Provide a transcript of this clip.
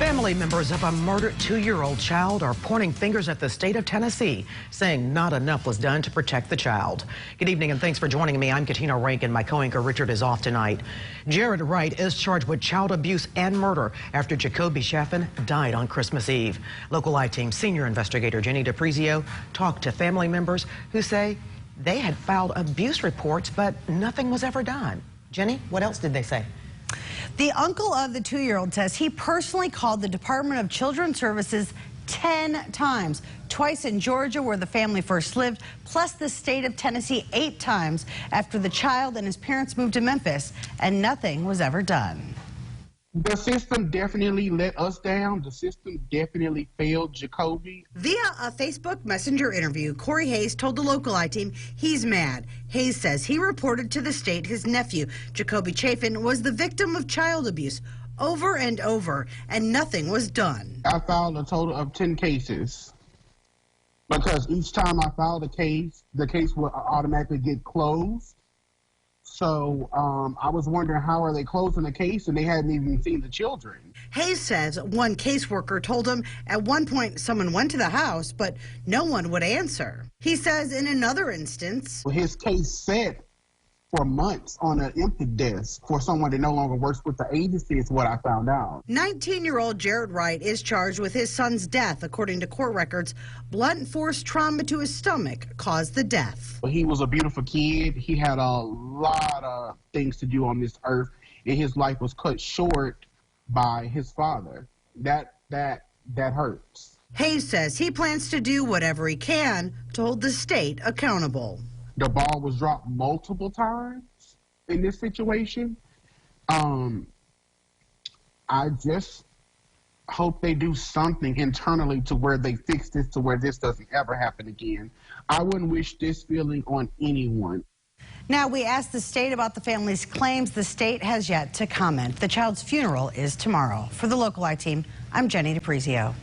Family members of a murdered 2-year-old child are pointing fingers at the state of Tennessee, saying not enough was done to protect the child. Good evening and thanks for joining me. I'm Katina Rankin. My co-anchor Richard is off tonight. Jared Wright is charged with child abuse and murder after Jacoby Chaffin died on Christmas Eve. Local I-Team senior investigator Jenny DiPrizio talked to family members who say they had filed abuse reports, but nothing was ever done. Jenny, what else did they say? The uncle of the 2-year-old says he personally called the Department of Children's Services 10 times, twice in Georgia where the family first lived, plus the state of Tennessee 8 times after the child and his parents moved to Memphis, and nothing was ever done. The system definitely let us down. The system definitely failed Jacoby. Via a Facebook Messenger interview, Corey Hayes told the local I-Team he's mad. Hayes says he reported to the state his nephew, Jacoby Chaffin, was the victim of child abuse over and over, and nothing was done. I filed a total of 10 cases because each time I filed a case, the case would automatically get closed. So I was wondering, how are they closing the case and they hadn't even seen the children? Hayes says one caseworker told him at one point someone went to the house, but no one would answer. He says in another instance, his case sat for months on an empty desk for someone that no longer works with the agency is what I found out. 19-year-old Jared Wright is charged with his son's death. According to court records, blunt force trauma to his stomach caused the death. He was a beautiful kid. He had a lot of things to do on this earth, and his life was cut short by his father. That hurts. Hayes says he plans to do whatever he can to hold the state accountable. The ball was dropped multiple times in this situation. I just hope they do something internally to where they fix this to where this doesn't ever happen again. I wouldn't wish this feeling on anyone. Now, we asked the state about the family's claims. The state has yet to comment. The child's funeral is tomorrow. For the local I-Team, I'm Jenny DiPrizio.